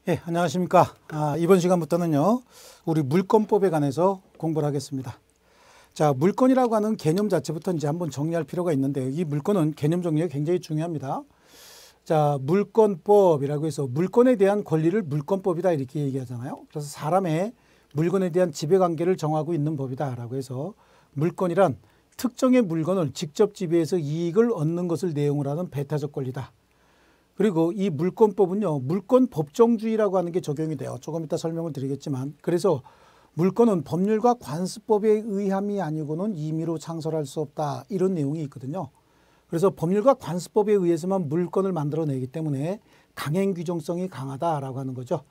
예, 안녕하십니까. 이번 시간부터는요, 우리 물권법에 관해서 공부를 하겠습니다. 자, 물권이라고 하는 개념 자체부터 이제 한번 정리할 필요가 있는데, 이 물권은 개념 정리가 굉장히 중요합니다. 자, 물권법이라고 해서 물권에 대한 권리를 물권법이다 이렇게 얘기하잖아요. 그래서 사람의 물건에 대한 지배관계를 정하고 있는 법이다라고 해서 물권이란 특정의 물건을 직접 지배해서 이익을 얻는 것을 내용으로 하는 배타적 권리다. 그리고 이 물권법은요, 물권 법정주의라고 하는 게 적용이 돼요. 조금 이따 설명을 드리겠지만, 그래서 물권은 법률과 관습법에 의함이 아니고는 임의로 창설할 수 없다, 이런 내용이 있거든요. 그래서 법률과 관습법에 의해서만 물권을 만들어내기 때문에 강행 규정성이 강하다라고 하는 거죠.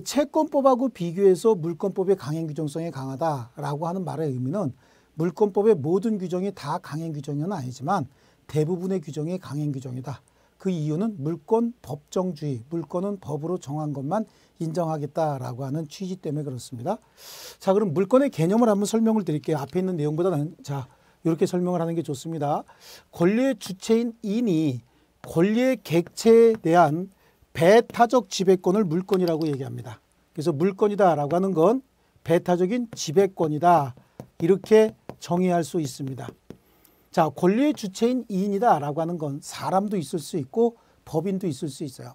채권법하고 비교해서 물권법의 강행 규정성이 강하다라고 하는 말의 의미는 물권법의 모든 규정이 다 강행 규정은 아니지만 대부분의 규정이 강행 규정이다. 그 이유는 물권 법정주의, 물권은 법으로 정한 것만 인정하겠다라고 하는 취지 때문에 그렇습니다. 자, 그럼 물권의 개념을 한번 설명을 드릴게요. 앞에 있는 내용보다는 자, 이렇게 설명을 하는 게 좋습니다. 권리의 주체인 인이 권리의 객체에 대한 배타적 지배권을 물권이라고 얘기합니다. 그래서 물권이다라고 하는 건 배타적인 지배권이다, 이렇게 정의할 수 있습니다. 자, 권리의 주체인 이인이다라고 하는 건 사람도 있을 수 있고 법인도 있을 수 있어요.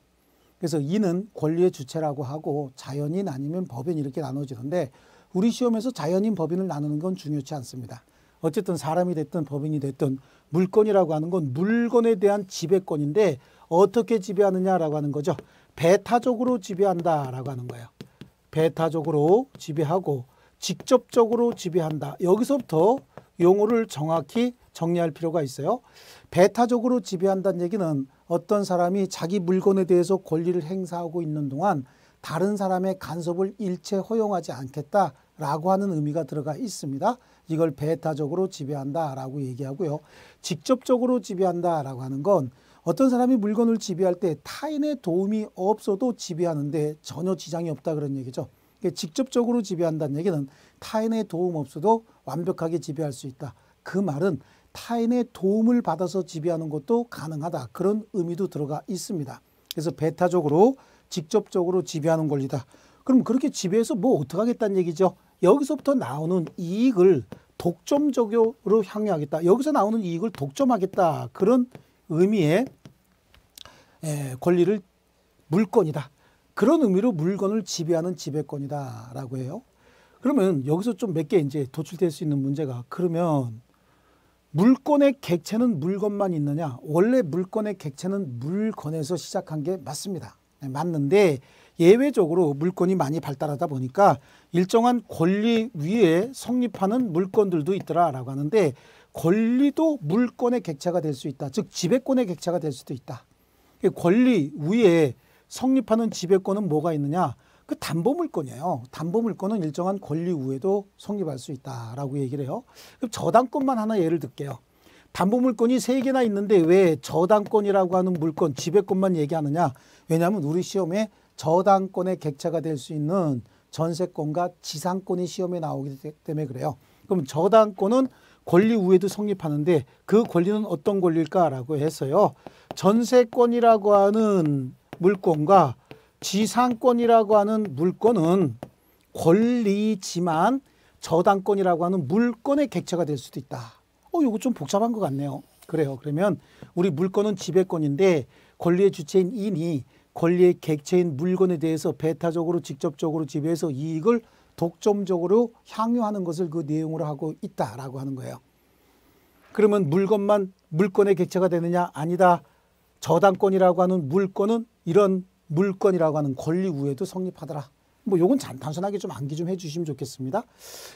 그래서 이는 권리의 주체라고 하고 자연인 아니면 법인 이렇게 나눠지는데, 우리 시험에서 자연인 법인을 나누는 건 중요치 않습니다. 어쨌든 사람이 됐든 법인이 됐든 물권이라고 하는 건 물건에 대한 지배권인데 어떻게 지배하느냐라고 하는 거죠. 배타적으로 지배한다라고 하는 거예요. 배타적으로 지배하고 직접적으로 지배한다. 여기서부터 용어를 정확히 정리할 필요가 있어요. 배타적으로 지배한다는 얘기는 어떤 사람이 자기 물건에 대해서 권리를 행사하고 있는 동안 다른 사람의 간섭을 일체 허용하지 않겠다라고 하는 의미가 들어가 있습니다. 이걸 배타적으로 지배한다라고 얘기하고요. 직접적으로 지배한다라고 하는 건 어떤 사람이 물건을 지배할 때 타인의 도움이 없어도 지배하는데 전혀 지장이 없다, 그런 얘기죠. 직접적으로 지배한다는 얘기는 타인의 도움 없어도 완벽하게 지배할 수 있다. 그 말은 타인의 도움을 받아서 지배하는 것도 가능하다, 그런 의미도 들어가 있습니다. 그래서 배타적으로 직접적으로 지배하는 권리다. 그럼 그렇게 지배해서 뭐 어떻게 하겠다는 얘기죠. 여기서부터 나오는 이익을 독점적으로 향유하겠다. 여기서 나오는 이익을 독점하겠다. 그런 의미의 권리를 물권이다. 그런 의미로 물건을 지배하는 지배권이다라고 해요. 그러면 여기서 좀 몇 개 이제 도출될 수 있는 문제가, 그러면 물권의 객체는 물건만 있느냐? 원래 물권의 객체는 물건에서 시작한 게 맞습니다. 맞는데 예외적으로 물권이 많이 발달하다 보니까 일정한 권리 위에 성립하는 물건들도 있더라라고 하는데, 권리도 물권의 객체가 될 수 있다. 즉 지배권의 객체가 될 수도 있다. 권리 위에 성립하는 지배권은 뭐가 있느냐? 그 담보물권이에요. 담보물권은 일정한 권리 위에도 성립할 수 있다라고 얘기를 해요. 그럼 저당권만 하나 예를 들게요. 담보물권이 3개나 있는데 왜 저당권이라고 하는 물권, 지배권만 얘기하느냐? 왜냐하면 우리 시험에 저당권의 객체가 될 수 있는 전세권과 지상권이 시험에 나오기 때문에 그래요. 그럼 저당권은 권리 위에도 성립하는데 그 권리는 어떤 권리일까라고 해서요, 전세권이라고 하는 물권과 지상권이라고 하는 물권은 권리지만 저당권이라고 하는 물권의 객체가 될 수도 있다. 이거 좀 복잡한 것 같네요. 그래요. 그러면 우리 물권은 지배권인데 권리의 주체인 인이 권리의 객체인 물건에 대해서 배타적으로 직접적으로 지배해서 이익을 독점적으로 향유하는 것을 그 내용으로 하고 있다라고 하는 거예요. 그러면 물건만 물권의 객체가 되느냐? 아니다. 저당권이라고 하는 물권은 이런 물권이라고 하는 권리 위에도 성립하더라. 뭐 요건 단순하게 좀 암기 좀 해주시면 좋겠습니다.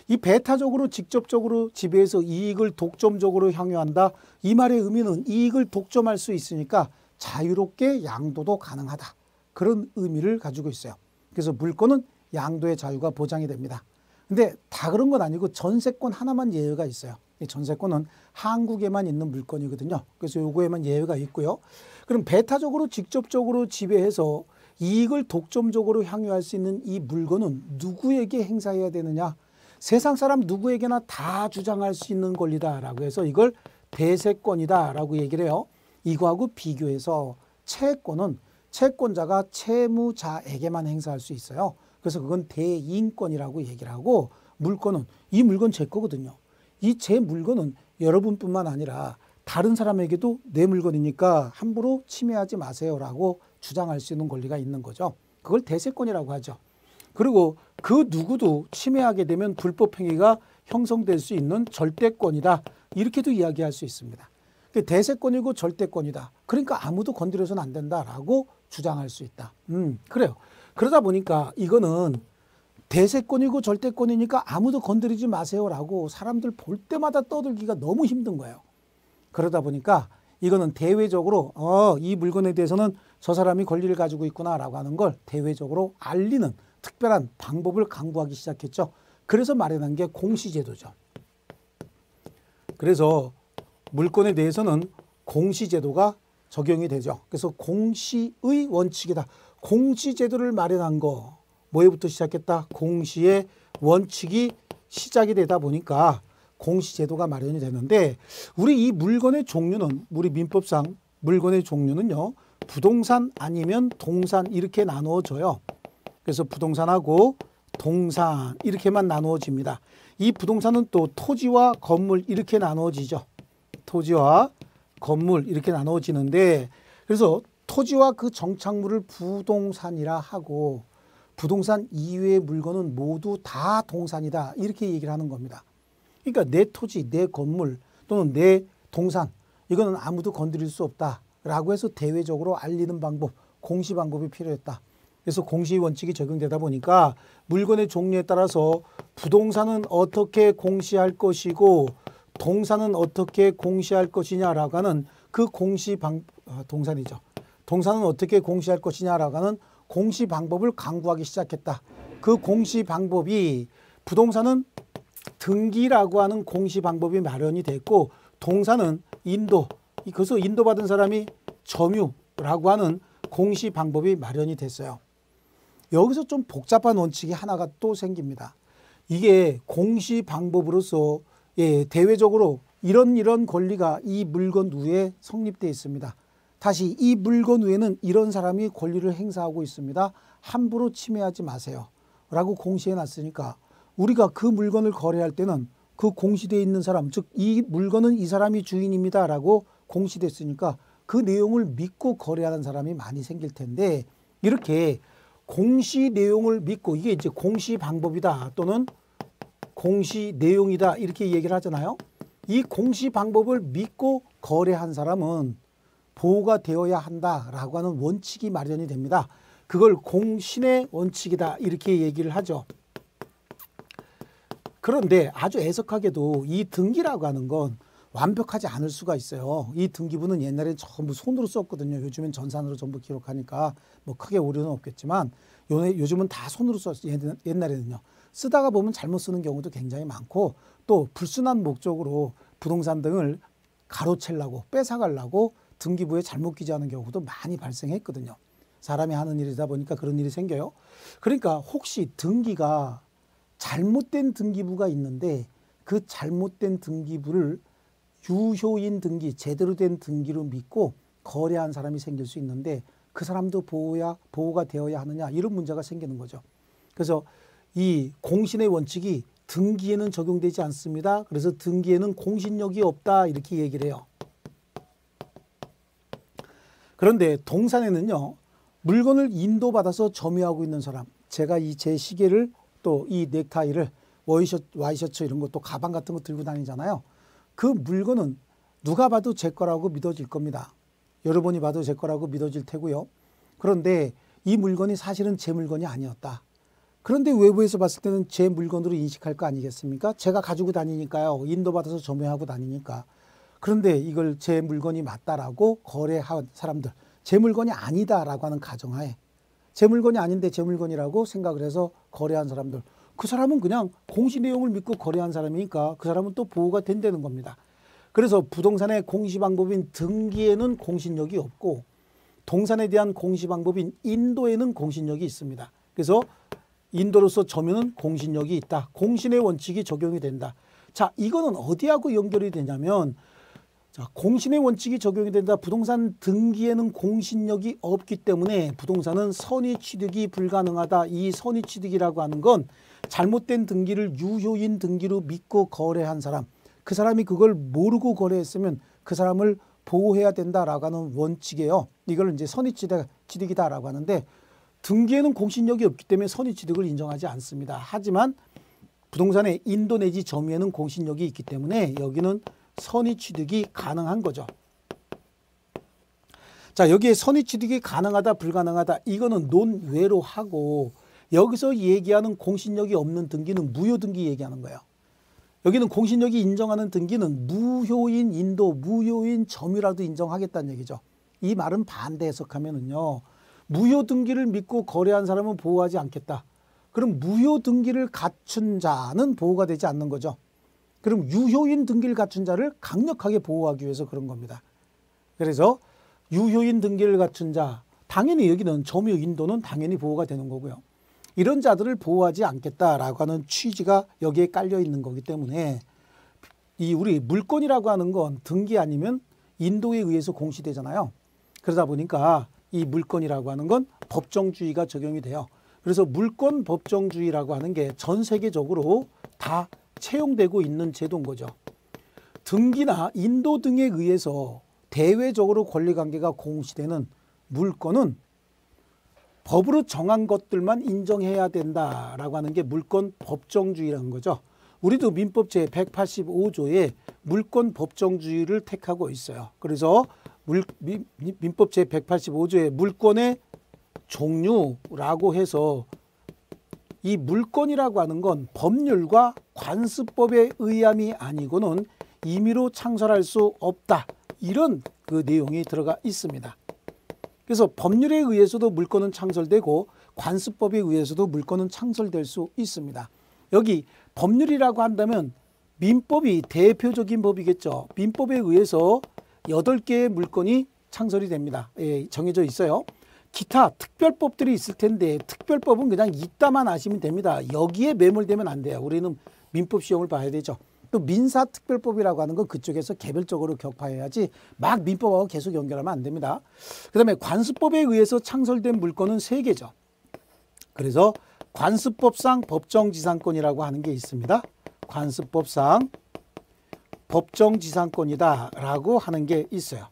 이 배타적으로 직접적으로 지배해서 이익을 독점적으로 향유한다. 이 말의 의미는 이익을 독점할 수 있으니까 자유롭게 양도도 가능하다. 그런 의미를 가지고 있어요. 그래서 물권은 양도의 자유가 보장이 됩니다. 근데 다 그런 건 아니고 전세권 하나만 예외가 있어요. 이 전세권은 한국에만 있는 물건이거든요. 그래서 요거에만 예외가 있고요. 그럼 배타적으로 직접적으로 지배해서 이익을 독점적으로 향유할 수 있는 이 물건은 누구에게 행사해야 되느냐? 세상 사람 누구에게나 다 주장할 수 있는 권리다라고 해서 이걸 대세권이다라고 얘기를 해요. 이거하고 비교해서 채권은 채권자가 채무자에게만 행사할 수 있어요. 그래서 그건 대인권이라고 얘기를 하고, 물권은 이 물건 제 거거든요. 이 제 물건은 여러분뿐만 아니라 다른 사람에게도 내 물건이니까 함부로 침해하지 마세요라고 주장할 수 있는 권리가 있는 거죠. 그걸 대세권이라고 하죠. 그리고 그 누구도 침해하게 되면 불법 행위가 형성될 수 있는 절대권이다. 이렇게도 이야기할 수 있습니다. 대세권이고 절대권이다. 그러니까 아무도 건드려서는 안 된다라고 주장할 수 있다. 그래요. 그러다 보니까 이거는 대세권이고 절대권이니까 아무도 건드리지 마세요라고 사람들 볼 때마다 떠들기가 너무 힘든 거예요. 그러다 보니까 이거는 대외적으로 이 물건에 대해서는 저 사람이 권리를 가지고 있구나라고 하는 걸 대외적으로 알리는 특별한 방법을 강구하기 시작했죠. 그래서 마련한 게 공시제도죠. 그래서 물권에 대해서는 공시제도가 적용이 되죠. 그래서 공시의 원칙이다. 공시제도를 마련한 거 뭐에부터 시작했다? 공시의 원칙이 시작이 되다 보니까 공시제도가 마련이 되는데, 우리 이 물건의 종류는, 우리 민법상 물건의 종류는요, 부동산 아니면 동산 이렇게 나누어져요. 그래서 부동산하고 동산 이렇게만 나누어집니다. 이 부동산은 또 토지와 건물 이렇게 나누어지죠. 토지와 건물 이렇게 나누어지는데, 그래서 토지와 그 정착물을 부동산이라 하고 부동산 이외의 물건은 모두 다 동산이다. 이렇게 얘기를 하는 겁니다. 그러니까 내 토지, 내 건물 또는 내 동산, 이거는 아무도 건드릴 수 없다라고 해서 대외적으로 알리는 방법, 공시 방법이 필요했다. 그래서 공시 원칙이 적용되다 보니까 물건의 종류에 따라서 부동산은 어떻게 공시할 것이고 동산은 어떻게 공시할 것이냐라고 하는 그 동산이죠. 동산은 어떻게 공시할 것이냐라고 하는 공시 방법을 강구하기 시작했다. 그 공시 방법이, 부동산은 등기라고 하는 공시 방법이 마련이 됐고, 동산은 인도, 그래서 인도받은 사람이 점유라고 하는 공시 방법이 마련이 됐어요. 여기서 좀 복잡한 원칙이 하나가 또 생깁니다. 이게 공시 방법으로서 대외적으로 이런 권리가 이 물건 위에 성립되어 있습니다. 다시 이 물건 위에는 이런 사람이 권리를 행사하고 있습니다. 함부로 침해하지 마세요 라고 공시해 놨으니까 우리가 그 물건을 거래할 때는 그 공시되어 있는 사람, 즉 이 물건은 이 사람이 주인입니다 라고 공시됐으니까 그 내용을 믿고 거래하는 사람이 많이 생길 텐데, 이렇게 공시 내용을 믿고, 이게 이제 공시 방법이다 또는 공시 내용이다 이렇게 얘기를 하잖아요. 이 공시 방법을 믿고 거래한 사람은 보호가 되어야 한다라고 하는 원칙이 마련이 됩니다. 그걸 공신의 원칙이다 이렇게 얘기를 하죠. 그런데 아주 애석하게도 이 등기라고 하는 건 완벽하지 않을 수가 있어요. 이 등기부는 옛날엔 전부 손으로 썼거든요. 요즘엔 전산으로 전부 기록하니까 뭐 크게 오류는 없겠지만 요즘은 다 손으로 썼어요. 옛날에는요. 쓰다가 보면 잘못 쓰는 경우도 굉장히 많고, 또 불순한 목적으로 부동산 등을 가로채려고 뺏어가려고 등기부에 잘못 기재하는 경우도 많이 발생했거든요. 사람이 하는 일이다 보니까 그런 일이 생겨요. 그러니까 혹시 등기가 잘못된 등기부가 있는데 그 잘못된 등기부를 유효인 등기, 제대로 된 등기로 믿고 거래한 사람이 생길 수 있는데 그 사람도 보호가 되어야 하느냐, 이런 문제가 생기는 거죠. 그래서 이 공신의 원칙이 등기에는 적용되지 않습니다. 그래서 등기에는 공신력이 없다 이렇게 얘기를 해요. 그런데 동산에는요, 물건을 인도받아서 점유하고 있는 사람, 제가 제 시계를 또 이 넥타이를 와이셔츠 이런 거 또 가방 같은 거 들고 다니잖아요. 그 물건은 누가 봐도 제 거라고 믿어질 겁니다. 여러분이 봐도 제 거라고 믿어질 테고요. 그런데 이 물건이 사실은 제 물건이 아니었다. 그런데 외부에서 봤을 때는 제 물건으로 인식할 거 아니겠습니까? 제가 가지고 다니니까요. 인도받아서 점유하고 다니니까. 그런데 이걸 제 물건이 맞다라고 거래한 사람들, 제 물건이 아니다라고 하는 가정하에, 제 물건이 아닌데 제 물건이라고 생각을 해서 거래한 사람들, 그 사람은 그냥 공시 내용을 믿고 거래한 사람이니까 그 사람은 또 보호가 된다는 겁니다. 그래서 부동산의 공시 방법인 등기에는 공신력이 없고, 동산에 대한 공시 방법인 인도에는 공신력이 있습니다. 그래서 인도로서 점유는 공신력이 있다. 공신의 원칙이 적용이 된다. 자, 이거는 어디하고 연결이 되냐면, 자, 공신의 원칙이 적용이 된다. 부동산 등기에는 공신력이 없기 때문에 부동산은 선의취득이 불가능하다. 이 선의취득이라고 하는 건 잘못된 등기를 유효인 등기로 믿고 거래한 사람, 그 사람이 그걸 모르고 거래했으면 그 사람을 보호해야 된다라고 하는 원칙이에요. 이걸 이제 선의취득이다라고 하는데, 등기에는 공신력이 없기 때문에 선의취득을 인정하지 않습니다. 하지만 부동산의 인도 내지 점유에는 공신력이 있기 때문에 여기는 선의취득이 가능한 거죠. 자, 여기에 선의취득이 가능하다 불가능하다 이거는 논외로 하고, 여기서 얘기하는 공신력이 없는 등기는 무효등기 얘기하는 거예요. 여기는 공신력이 인정하는 등기는 무효인 인도, 무효인 점유라도 인정하겠다는 얘기죠. 이 말은 반대 해석하면은요, 무효등기를 믿고 거래한 사람은 보호하지 않겠다. 그럼 무효등기를 갖춘 자는 보호가 되지 않는 거죠. 그럼 유효인 등기를 갖춘 자를 강력하게 보호하기 위해서 그런 겁니다. 그래서 유효인 등기를 갖춘 자, 당연히 여기는 점유 인도는 당연히 보호가 되는 거고요. 이런 자들을 보호하지 않겠다라고 하는 취지가 여기에 깔려 있는 거기 때문에, 이 우리 물권이라고 하는 건 등기 아니면 인도에 의해서 공시되잖아요. 그러다 보니까 이 물권이라고 하는 건 법정주의가 적용이 돼요. 그래서 물권 법정주의라고 하는 게 전 세계적으로 다 채용되고 있는 제도인 거죠. 등기나 인도 등에 의해서 대외적으로 권리관계가 공시되는 물권은 법으로 정한 것들만 인정해야 된다라고 하는 게 물권 법정주의라는 거죠. 우리도 민법 제185조에 물권 법정주의를 택하고 있어요. 그래서 민법 제185조에 물권의 종류라고 해서 이 물권이라고 하는 건 법률과 관습법에 의함이 아니고는 임의로 창설할 수 없다. 이런 그 내용이 들어가 있습니다. 그래서 법률에 의해서도 물권은 창설되고 관습법에 의해서도 물권은 창설될 수 있습니다. 여기 법률이라고 한다면 민법이 대표적인 법이겠죠. 민법에 의해서 8개의 물권이 창설이 됩니다. 예, 정해져 있어요. 기타 특별법들이 있을 텐데 특별법은 그냥 이따만 아시면 됩니다. 여기에 매몰되면 안 돼요. 우리는 민법 시험을 봐야 되죠. 또 민사특별법이라고 하는 건 그쪽에서 개별적으로 격파해야지 막 민법하고 계속 연결하면 안 됩니다. 그 다음에 관습법에 의해서 창설된 물권은 3개죠. 그래서 관습법상 법정지상권이라고 하는 게 있습니다. 관습법상 법정지상권이다 라고 하는 게 있어요.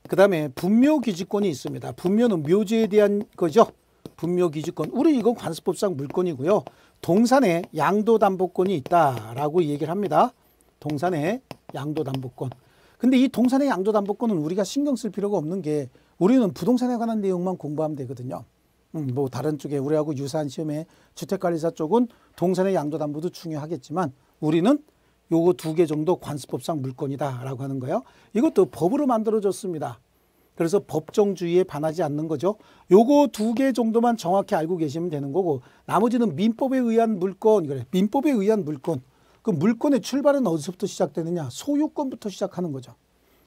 그 다음에 분묘기지권이 있습니다. 분묘는 묘지에 대한 거죠. 분묘기지권. 우리 이건 관습법상 물권이고요. 동산에 양도담보권이 있다라고 얘기를 합니다. 동산에 양도담보권. 근데 이 동산의 양도담보권은 우리가 신경 쓸 필요가 없는 게, 우리는 부동산에 관한 내용만 공부하면 되거든요. 뭐 다른 쪽에 우리하고 유사한 시험에 주택관리사 쪽은 동산의 양도담보도 중요하겠지만 우리는 요거 2개 정도 관습법상 물권이다라고 하는 거예요. 이것도 법으로 만들어졌습니다. 그래서 법정주의에 반하지 않는 거죠. 요거 2개 정도만 정확히 알고 계시면 되는 거고, 나머지는 민법에 의한 물권, 그래. 민법에 의한 물권. 그 물권의 출발은 어디서부터 시작되느냐? 소유권부터 시작하는 거죠.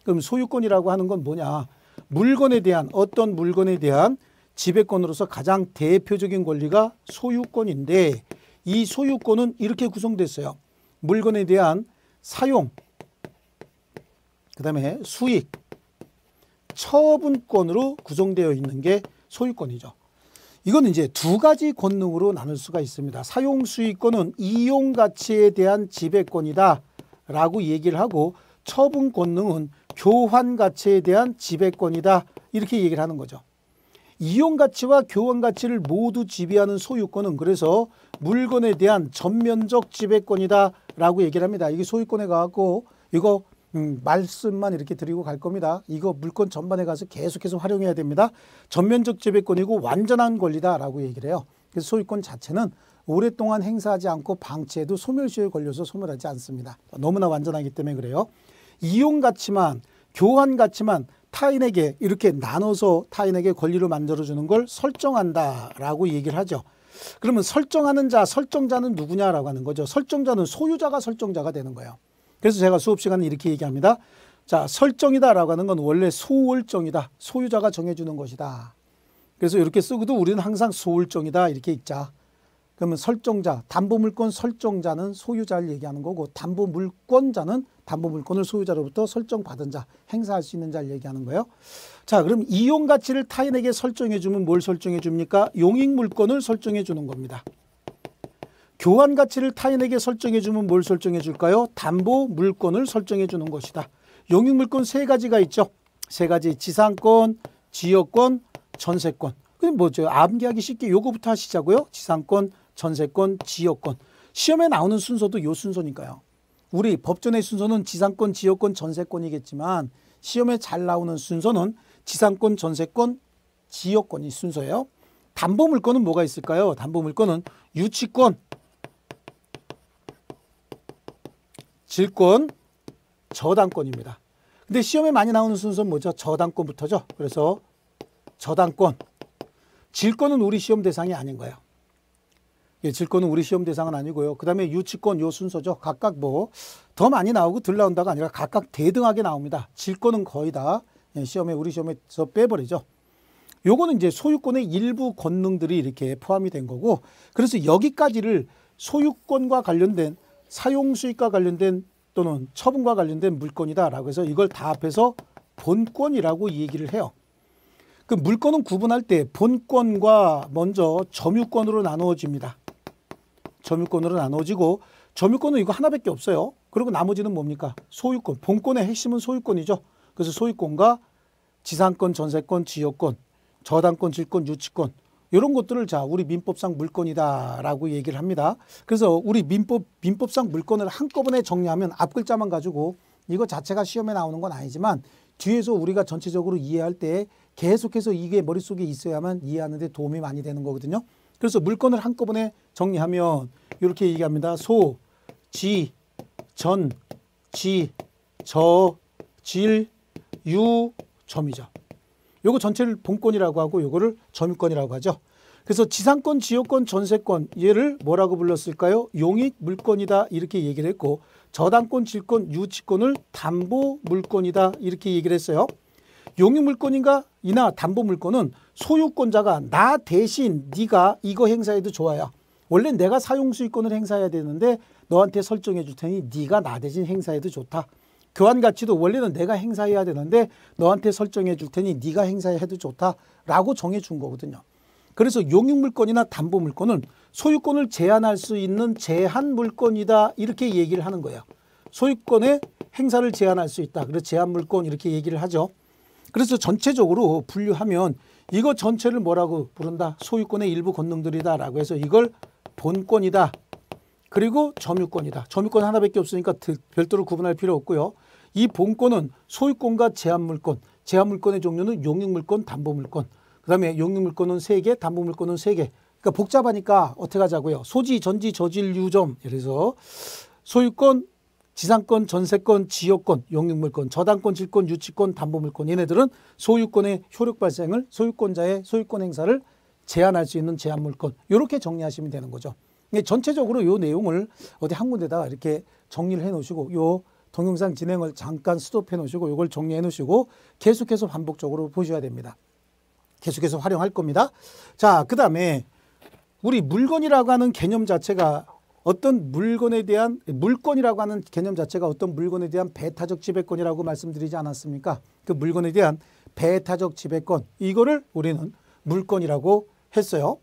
그럼 소유권이라고 하는 건 뭐냐? 물건에 대한, 어떤 물건에 대한 지배권으로서 가장 대표적인 권리가 소유권인데, 이 소유권은 이렇게 구성됐어요. 물건에 대한 사용, 그 다음에 수익, 처분권으로 구성되어 있는 게 소유권이죠. 이거는 이제 2가지 권능으로 나눌 수가 있습니다. 사용 수익권은 이용 가치에 대한 지배권이다 라고 얘기를 하고, 처분 권능은 교환 가치에 대한 지배권이다 이렇게 얘기를 하는 거죠. 이용 가치와 교환 가치를 모두 지배하는 소유권은 그래서 물건에 대한 전면적 지배권이다 라고 얘기를 합니다. 이게 소유권에 가고, 이거 말씀만 이렇게 드리고 갈 겁니다. 이거 물권 전반에 가서 계속해서 활용해야 됩니다. 전면적 지배권이고 완전한 권리다라고 얘기를 해요. 그래서 소유권 자체는 오랫동안 행사하지 않고 방치해도 소멸시효에 걸려서 소멸하지 않습니다. 너무나 완전하기 때문에 그래요. 이용 가치만, 교환 가치만 타인에게 이렇게 나눠서 타인에게 권리를 만들어주는 걸 설정한다라고 얘기를 하죠. 그러면 설정하는 자, 설정자는 누구냐라고 하는 거죠. 설정자는 소유자가 설정자가 되는 거예요. 그래서 제가 수업 시간에 이렇게 얘기합니다. 자, 설정이다라고 하는 건 원래 소월정이다. 소유자가 정해주는 것이다. 그래서 이렇게 쓰고도 우리는 항상 소월정이다 이렇게 읽자. 그러면 설정자, 담보물권 설정자는 소유자를 얘기하는 거고 담보물권자는 담보물권을 소유자로부터 설정받은 자, 행사할 수 있는 자를 얘기하는 거예요. 자, 그럼 이용가치를 타인에게 설정해 주면 뭘 설정해 줍니까? 용익물권을 설정해 주는 겁니다. 교환가치를 타인에게 설정해 주면 뭘 설정해 줄까요? 담보물권을 설정해 주는 것이다. 용익물권 세 가지가 있죠. 세 가지, 지상권, 지역권, 전세권. 그럼 뭐죠? 암기하기 쉽게 요거부터 하시자고요. 지상권, 전세권, 지역권. 시험에 나오는 순서도 요 순서니까요. 우리 법전의 순서는 지상권, 지역권, 전세권이겠지만 시험에 잘 나오는 순서는 지상권, 전세권, 지역권이 순서예요. 담보물권은 뭐가 있을까요? 담보물권은 유치권, 질권, 저당권입니다. 근데 시험에 많이 나오는 순서는 뭐죠? 저당권부터죠. 그래서 저당권. 질권은 우리 시험 대상이 아닌 거예요. 예, 질권은 우리 시험 대상은 아니고요. 그 다음에 유치권 요 순서죠. 각각 뭐 더 많이 나오고 덜 나온다가 아니라 각각 대등하게 나옵니다. 질권은 거의 다 시험에 우리 시험에서 빼버리죠. 요거는 이제 소유권의 일부 권능들이 이렇게 포함이 된 거고, 그래서 여기까지를 소유권과 관련된 사용수익과 관련된 또는 처분과 관련된 물권이다라고 해서 이걸 다 합해서 본권이라고 얘기를 해요. 그 물권은 구분할 때 본권과 먼저 점유권으로 나누어집니다. 점유권으로 나누어지고 점유권은 이거 하나밖에 없어요. 그리고 나머지는 뭡니까? 소유권. 본권의 핵심은 소유권이죠. 그래서 소유권과 지상권, 전세권, 지역권, 저당권, 질권, 유치권 이런 것들을 자 우리 민법상 물권이다라고 얘기를 합니다. 그래서 우리 민법상 물권을 한꺼번에 정리하면 앞글자만 가지고 이거 자체가 시험에 나오는 건 아니지만 뒤에서 우리가 전체적으로 이해할 때 계속해서 이게 머릿속에 있어야만 이해하는 데 도움이 많이 되는 거거든요. 그래서 물권을 한꺼번에 정리하면 이렇게 얘기합니다. 소, 지, 전, 지, 저, 질, 유, 점이죠. 요거 전체를 본권이라고 하고 요거를 점유권이라고 하죠. 그래서 지상권, 지역권, 전세권 얘를 뭐라고 불렀을까요? 용익물권이다 이렇게 얘기를 했고, 저당권, 질권, 유치권을 담보물권이다 이렇게 얘기를 했어요. 용익물권인가 이나 담보물권은 소유권자가 나 대신 네가 이거 행사해도 좋아요. 원래 내가 사용수익권을 행사해야 되는데 너한테 설정해 줄 테니 네가 나 대신 행사해도 좋다. 교환가치도 원래는 내가 행사해야 되는데 너한테 설정해 줄 테니 네가 행사해도 좋다라고 정해 준 거거든요. 그래서 용익물권이나 담보물권은 소유권을 제한할 수 있는 제한물권이다 이렇게 얘기를 하는 거예요. 소유권의 행사를 제한할 수 있다. 그래서 제한물권 이렇게 얘기를 하죠. 그래서 전체적으로 분류하면 이거 전체를 뭐라고 부른다? 소유권의 일부 권능들이다 라고 해서 이걸 본권이다. 그리고 점유권이다. 점유권 하나밖에 없으니까 별도로 구분할 필요 없고요. 이 본권은 소유권과 제한물권, 제한물권의 종류는 용익물권, 담보물권. 그 다음에 용익물권은 3개, 담보물권은 3개. 그러니까 복잡하니까 어떻게 하자고요. 소지, 전지, 저질, 유점. 그래서 소유권, 지상권, 전세권, 지역권, 용익물권, 저당권, 질권, 유치권, 담보물권. 얘네들은 소유권의 효력 발생을 소유권자의 소유권 행사를 제한할 수 있는 제한물권. 이렇게 정리하시면 되는 거죠. 전체적으로 이 내용을 어디 한 군데다가 이렇게 정리를 해 놓으시고 이 동영상 진행을 잠깐 스톱해 놓으시고 이걸 정리해 놓으시고 계속해서 반복적으로 보셔야 됩니다. 계속해서 활용할 겁니다. 자, 그 다음에 우리 물건이라고 하는 개념 자체가 어떤 물건에 대한 물건이라고 하는 개념 자체가 어떤 물건에 대한 배타적 지배권이라고 말씀드리지 않았습니까? 그 물건에 대한 배타적 지배권 이거를 우리는 물건이라고 했어요.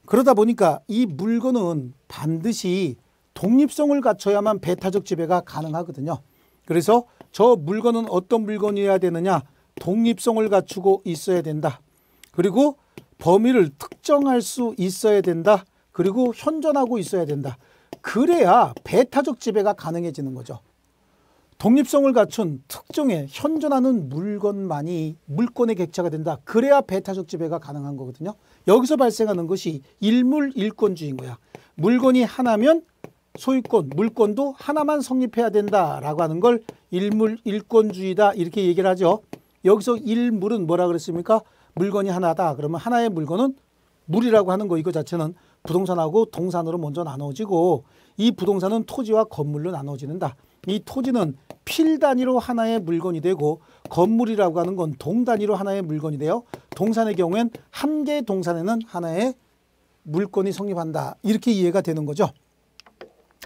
그러다 보니까 이 물건은 반드시 독립성을 갖춰야만 배타적 지배가 가능하거든요. 그래서 저 물건은 어떤 물건이어야 되느냐? 독립성을 갖추고 있어야 된다. 그리고 범위를 특정할 수 있어야 된다. 그리고 현존하고 있어야 된다. 그래야 배타적 지배가 가능해지는 거죠. 독립성을 갖춘 특정의 현존하는 물건만이 물권의 객체가 된다. 그래야 배타적 지배가 가능한 거거든요. 여기서 발생하는 것이 일물일권주의인 거야. 물건이 하나면 소유권, 물권도 하나만 성립해야 된다라고 하는 걸 일물일권주의다 이렇게 얘기를 하죠. 여기서 일물은 뭐라 그랬습니까? 물건이 하나다. 그러면 하나의 물건은 물이라고 하는 거 이거 자체는 부동산하고 동산으로 먼저 나눠지고 이 부동산은 토지와 건물로 나눠지는다. 이 토지는 필 단위로 하나의 물건이 되고 건물이라고 하는 건 동 단위로 하나의 물건이 돼요. 동산의 경우엔 한 개의 동산에는 하나의 물건이 성립한다. 이렇게 이해가 되는 거죠.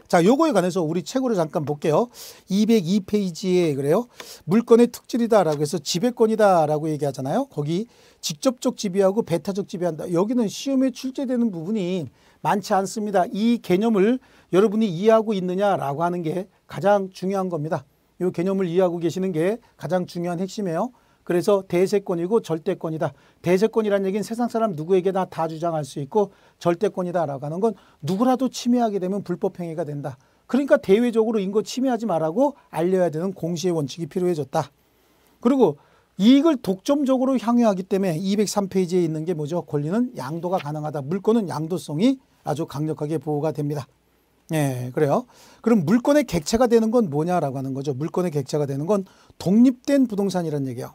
자, 요거에 관해서 우리 책으로 잠깐 볼게요. 202페이지에 그래요. 물건의 특질이다라고 해서 지배권이다라고 얘기하잖아요. 거기 직접적 지배하고 배타적 지배한다. 여기는 시험에 출제되는 부분이 많지 않습니다. 이 개념을 여러분이 이해하고 있느냐라고 하는 게 가장 중요한 겁니다. 이 개념을 이해하고 계시는 게 가장 중요한 핵심이에요. 그래서 대세권이고 절대권이다. 대세권이라는 얘기는 세상 사람 누구에게나 다 주장할 수 있고 절대권이다라고 하는 건 누구라도 침해하게 되면 불법행위가 된다. 그러니까 대외적으로 인거 침해하지 말라고 알려야 되는 공시의 원칙이 필요해졌다. 그리고 이익을 독점적으로 향유하기 때문에 203페이지에 있는 게 뭐죠? 권리는 양도가 가능하다. 물권은 양도성이 아주 강력하게 보호가 됩니다. 예, 그래요. 그럼 물권의 객체가 되는 건 뭐냐라고 하는 거죠. 물권의 객체가 되는 건 독립된 부동산이라는 얘기예요.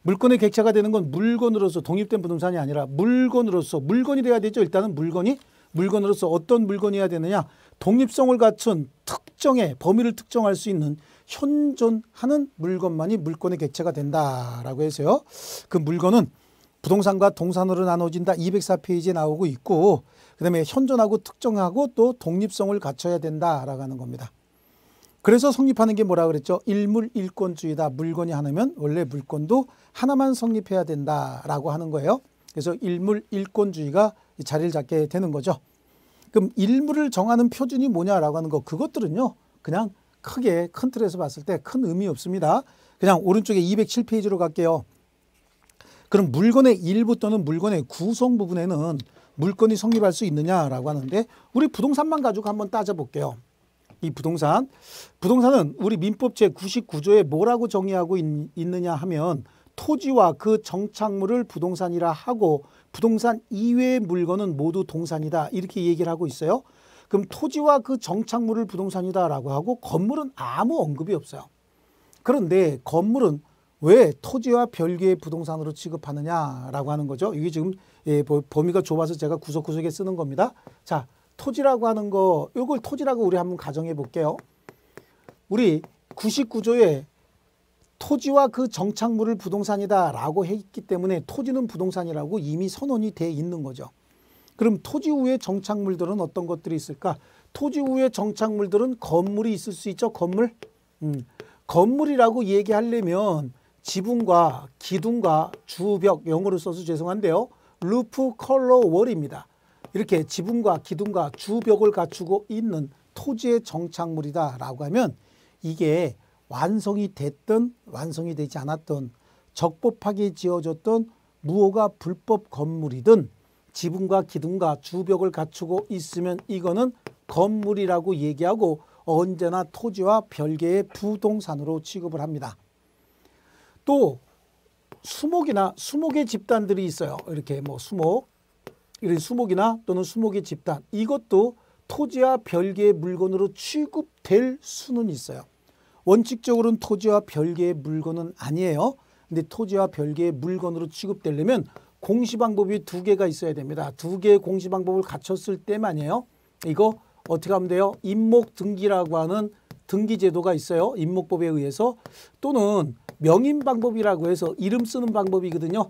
물건의 객체가 되는 건 물건으로서 독립된 부동산이 아니라 물건으로서 물건이 돼야 되죠. 일단은 물건으로서 어떤 물건이어야 되느냐. 독립성을 갖춘 특정의 범위를 특정할 수 있는 현존하는 물건만이 물건의 객체가 된다라고 해서요. 그 물건은 부동산과 동산으로 나눠진다. 204페이지에 나오고 있고 그다음에 현존하고 특정하고 또 독립성을 갖춰야 된다라고 하는 겁니다. 그래서 성립하는 게 뭐라 그랬죠? 일물일권주의다. 물건이 하나면 원래 물건도 하나만 성립해야 된다라고 하는 거예요. 그래서 일물일권주의가 자리를 잡게 되는 거죠. 그럼 일물을 정하는 표준이 뭐냐라고 하는 거 그것들은요. 그냥 크게 큰 틀에서 봤을 때 큰 의미 없습니다. 그냥 오른쪽에 207페이지로 갈게요. 그럼 물건의 일부 또는 물건의 구성 부분에는 물건이 성립할 수 있느냐라고 하는데 우리 부동산만 가지고 한번 따져볼게요. 이 부동산은 우리 민법 제99조에 뭐라고 정의하고 있느냐 하면 토지와 그 정착물을 부동산이라 하고 부동산 이외의 물건은 모두 동산이다. 이렇게 얘기를 하고 있어요. 그럼 토지와 그 정착물을 부동산이다라고 하고 건물은 아무 언급이 없어요. 그런데 건물은 왜 토지와 별개의 부동산으로 취급하느냐라고 하는 거죠. 이게 지금 범위가 좁아서 제가 구석구석에 쓰는 겁니다. 자, 토지라고 하는 거, 이걸 토지라고 우리 한번 가정해 볼게요. 우리 99조에 토지와 그 정착물을 부동산이다라고 했기 때문에 토지는 부동산이라고 이미 선언이 돼 있는 거죠. 그럼 토지 후의 정착물들은 어떤 것들이 있을까? 토지 후의 정착물들은 건물이 있을 수 있죠. 건물. 건물이라고 얘기하려면 지붕과 기둥과 주벽, 영어로 써서 죄송한데요. 루프, 컬러, 월입니다. 이렇게 지붕과 기둥과 주벽을 갖추고 있는 토지의 정착물이다라고 하면 이게 완성이 됐든 완성이 되지 않았든 적법하게 지어졌던 무허가 불법 건물이든 지붕과 기둥과 주벽을 갖추고 있으면 이거는 건물이라고 얘기하고 언제나 토지와 별개의 부동산으로 취급을 합니다. 또 수목의 집단들이 있어요. 이렇게 뭐 이런 수목이나 또는 수목의 집단 이것도 토지와 별개의 물건으로 취급될 수는 있어요. 원칙적으로는 토지와 별개의 물건은 아니에요. 근데 토지와 별개의 물건으로 취급되려면 공시방법이 두 개가 있어야 됩니다. 두 개의 공시방법을 갖췄을 때만이에요. 이거 어떻게 하면 돼요? 임목등기라고 하는 등기제도가 있어요. 임목법에 의해서 또는 명인방법이라고 해서 이름 쓰는 방법이거든요.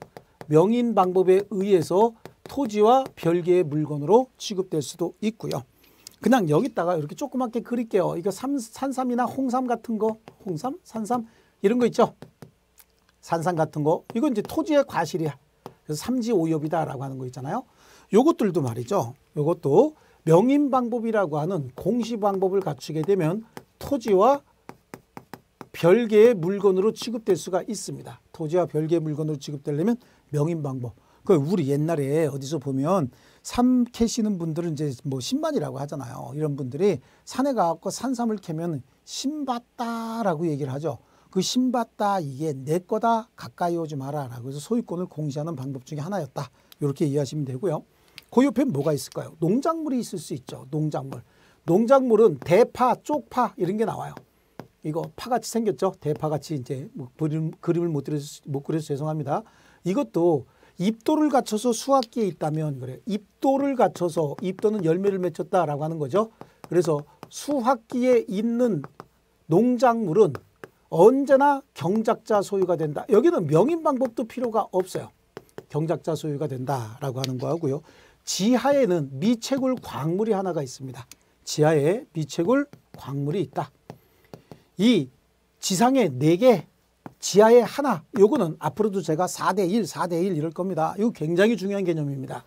명인방법에 의해서 토지와 별개의 물건으로 취급될 수도 있고요. 그냥 여기다가 이렇게 조그맣게 그릴게요. 이거 산삼이나 홍삼 같은 거, 홍삼, 산삼 이런 거 있죠. 산삼 같은 거. 이건 이제 토지의 과실이야. 그래서 삼지오엽이다라고 하는 거 있잖아요. 요것들도 말이죠. 요것도 명인방법이라고 하는 공시방법을 갖추게 되면 토지와 별개의 물건으로 취급될 수가 있습니다. 토지와 별개의 물건으로 취급되려면 명인방법. 그 우리 옛날에 어디서 보면 삼 캐시는 분들은 이제 뭐 신반이라고 하잖아요. 이런 분들이 산에 가서 산삼을 캐면 신봤다라고 얘기를 하죠. 그 신봤다 이게 내 거다 가까이 오지 마라라고 해서 소유권을 공시하는 방법 중에 하나였다. 이렇게 이해하시면 되고요. 그 옆에 뭐가 있을까요? 농작물이 있을 수 있죠. 농작물은 대파, 쪽파 이런 게 나와요. 이거 파같이 생겼죠. 대파같이 이제 뭐 그림을 못 그려서 죄송합니다. 이것도 입도를 갖춰서 수확기에 있다면 그래. 입도를 갖춰서 입도는 열매를 맺혔다라고 하는 거죠. 그래서 수확기에 있는 농작물은 언제나 경작자 소유가 된다. 여기는 명인 방법도 필요가 없어요. 경작자 소유가 된다라고 하는 거하고요. 지하에는 미채굴 광물이 하나가 있습니다. 지하에 미채굴 광물이 있다. 이 지상에 4개, 지하에 하나, 요거는 앞으로도 제가 4대1, 4대1 이럴 겁니다. 이거 굉장히 중요한 개념입니다.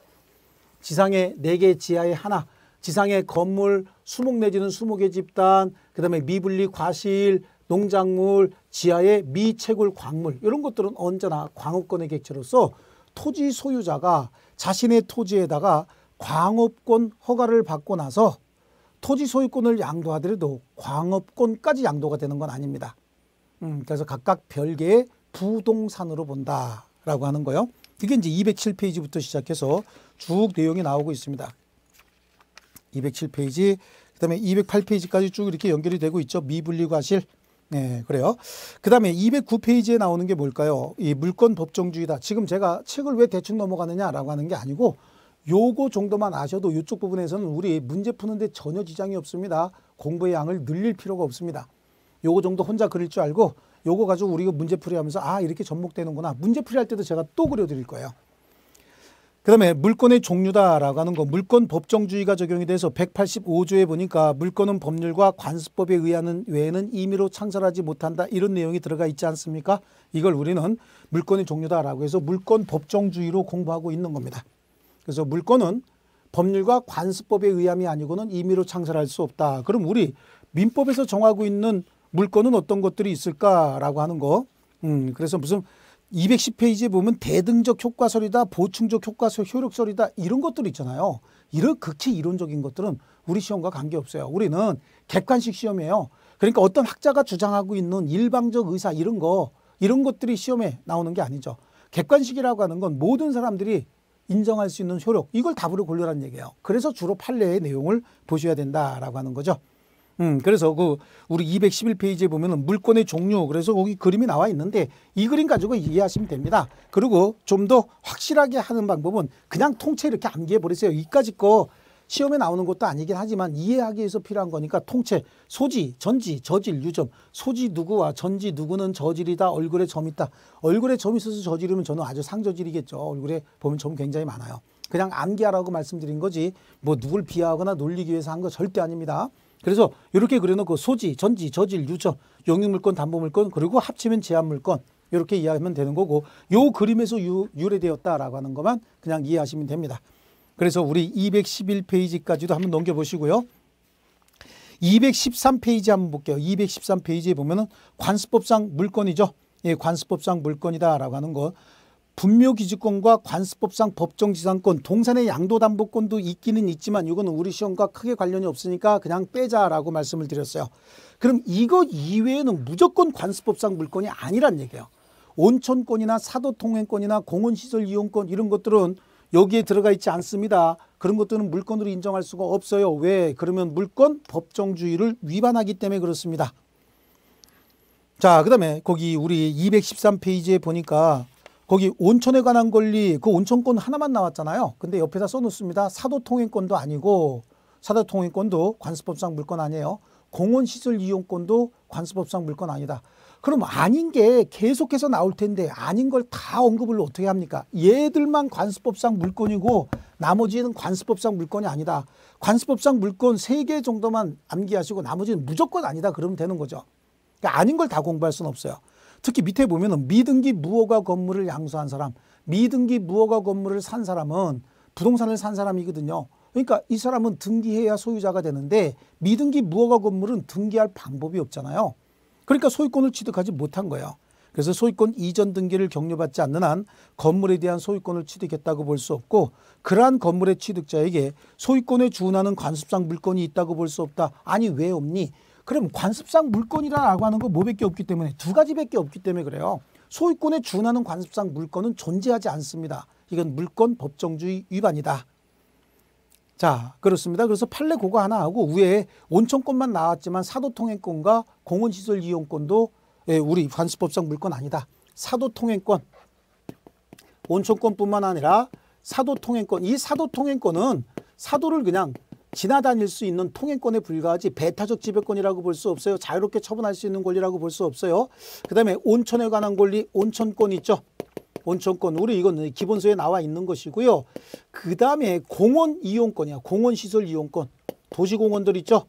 지상에 4개, 지하에 하나, 지상의 건물, 수목 내지는 수목의 집단, 그 다음에 미분리 과실, 농작물, 지하의 미채굴 광물, 이런 것들은 언제나 광업권의 객체로서 토지 소유자가 자신의 토지에다가 광업권 허가를 받고 나서 토지 소유권을 양도하더라도 광업권까지 양도가 되는 건 아닙니다. 그래서 각각 별개의 부동산으로 본다라고 하는 거요. 그게 이제 207페이지부터 시작해서 쭉 내용이 나오고 있습니다. 207페이지, 그 다음에 208페이지까지 쭉 이렇게 연결이 되고 있죠. 미분리 과실. 네, 그래요. 그 다음에 209페이지에 나오는 게 뭘까요? 이 물권 법정주의다. 지금 제가 책을 왜 대충 넘어가느냐라고 하는 게 아니고 요거 정도만 아셔도 이쪽 부분에서는 우리 문제 푸는데 전혀 지장이 없습니다. 공부의 양을 늘릴 필요가 없습니다. 요거 정도 혼자 그릴 줄 알고 요거 가지고 우리가 문제풀이 하면서 아 이렇게 접목되는구나. 문제풀이 할 때도 제가 또 그려드릴 거예요. 그 다음에 물권의 종류다라고 하는 거, 물권 법정주의가 적용이 돼서 185조에 보니까 물권은 법률과 관습법에 의하는 외에는 임의로 창설하지 못한다, 이런 내용이 들어가 있지 않습니까? 이걸 우리는 물권의 종류다라고 해서 물권 법정주의로 공부하고 있는 겁니다. 그래서 물권은 법률과 관습법에 의함이 아니고는 임의로 창설할 수 없다. 그럼 우리 민법에서 정하고 있는 물권은 어떤 것들이 있을까라고 하는 거. 그래서 무슨 210페이지에 보면 대등적 효과설이다, 보충적 효과설, 효력설이다, 이런 것들 있잖아요. 이런 극히 이론적인 것들은 우리 시험과 관계없어요. 우리는 객관식 시험이에요. 그러니까 어떤 학자가 주장하고 있는 일방적 의사 이런 것들이 시험에 나오는 게 아니죠. 객관식이라고 하는 건 모든 사람들이 인정할 수 있는 효력, 이걸 답으로 고르라는 얘기예요. 그래서 주로 판례의 내용을 보셔야 된다라고 하는 거죠. 그래서 우리 211페이지에 보면은 물권의 종류, 그래서 거기 그림이 나와 있는데 이 그림 가지고 이해하시면 됩니다. 그리고 좀 더 확실하게 하는 방법은 그냥 통째 이렇게 암기해 버리세요. 이까지 거 시험에 나오는 것도 아니긴 하지만 이해하기 위해서 필요한 거니까 통째 소지, 전지, 저질, 유점, 소지 누구와 전지 누구는 저질이다, 얼굴에 점 있다. 얼굴에 점 있어서 저질이면 저는 아주 상저질이겠죠. 얼굴에 보면 점 굉장히 많아요. 그냥 암기하라고 말씀드린 거지 뭐 누굴 비하하거나 놀리기 위해서 한 거 절대 아닙니다. 그래서 이렇게 그려놓고 소지, 전지, 저질, 유점, 용익물권, 담보물권, 그리고 합치면 제한물권, 이렇게 이해하면 되는 거고, 요 그림에서 유래되었다라고 하는 것만 그냥 이해하시면 됩니다. 그래서 우리 211페이지까지도 한번 넘겨보시고요. 213페이지 한번 볼게요. 213페이지에 보면은 관습법상 물권이죠. 예, 관습법상 물권이다라고 하는 것. 분묘기지권과 관습법상 법정지상권, 동산의 양도담보권도 있기는 있지만 이거는 우리 시험과 크게 관련이 없으니까 그냥 빼자라고 말씀을 드렸어요. 그럼 이거 이외에는 무조건 관습법상 물권이 아니란 얘기예요. 온천권이나 사도통행권이나 공원시설 이용권 이런 것들은 여기에 들어가 있지 않습니다. 그런 것들은 물권으로 인정할 수가 없어요. 왜? 그러면 물권 법정주의를 위반하기 때문에 그렇습니다. 자, 그 다음에 거기 우리 213페이지에 보니까 거기 온천에 관한 권리, 그 온천권 하나만 나왔잖아요. 근데 옆에다 써놓습니다. 사도통행권도 아니고, 사도통행권도 관습법상 물권 아니에요. 공원시설 이용권도 관습법상 물권 아니다. 그럼 아닌 게 계속해서 나올 텐데 아닌 걸 다 언급을 어떻게 합니까? 얘들만 관습법상 물권이고 나머지는 관습법상 물권이 아니다. 관습법상 물권 3개 정도만 암기하시고 나머지는 무조건 아니다 그러면 되는 거죠. 그러니까 아닌 걸 다 공부할 수는 없어요. 특히 밑에 보면은 미등기 무허가 건물을 양수한 사람, 미등기 무허가 건물을 산 사람은 부동산을 산 사람이거든요. 그러니까 이 사람은 등기해야 소유자가 되는데 미등기 무허가 건물은 등기할 방법이 없잖아요. 그러니까 소유권을 취득하지 못한 거예요. 그래서 소유권 이전 등기를 격려받지 않는 한 건물에 대한 소유권을 취득했다고 볼 수 없고, 그러한 건물의 취득자에게 소유권에 준하는 관습상 물권이 있다고 볼 수 없다. 아니 왜 없니? 그럼 관습상 물권이라고 하는 거 뭐밖에 없기 때문에, 2가지밖에 없기 때문에 그래요. 소유권에 준하는 관습상 물권은 존재하지 않습니다. 이건 물권 법정주의 위반이다. 자, 그렇습니다. 그래서 판례 그거 하나 하고 위에 온천권만 나왔지만 사도통행권과 공원시설 이용권도 우리 관습법상 물권 아니다. 사도통행권, 온천권뿐만 아니라 사도통행권, 이 사도통행권은 사도를 그냥 지나다닐 수 있는 통행권에 불과하지 배타적 지배권이라고 볼 수 없어요. 자유롭게 처분할 수 있는 권리라고 볼 수 없어요. 그 다음에 온천에 관한 권리, 온천권 있죠. 온천권, 우리 이건 기본서에 나와 있는 것이고요. 그 다음에 공원 이용권이야. 공원 시설 이용권. 도시공원들 있죠?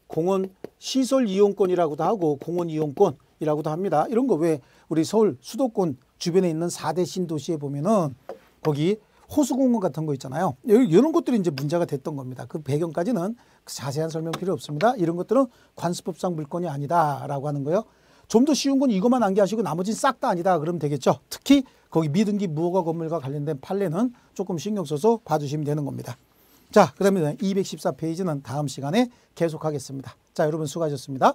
공원 시설 이용권이라고도 하고 공원 이용권이라고도 합니다. 이런 거 왜 우리 서울 수도권 주변에 있는 4대 신도시에 보면은 거기 호수공원 같은 거 있잖아요. 이런 것들이 이제 문제가 됐던 겁니다. 그 배경까지는 자세한 설명 필요 없습니다. 이런 것들은 관습법상 물권이 아니다라고 하는 거예요. 좀 더 쉬운 건 이것만 암기하시고 나머지는 싹 다 아니다 그러면 되겠죠. 특히 거기 미등기 무허가 건물과 관련된 판례는 조금 신경 써서 봐주시면 되는 겁니다. 자, 그다음에 214페이지는 다음 시간에 계속하겠습니다. 자, 여러분 수고하셨습니다.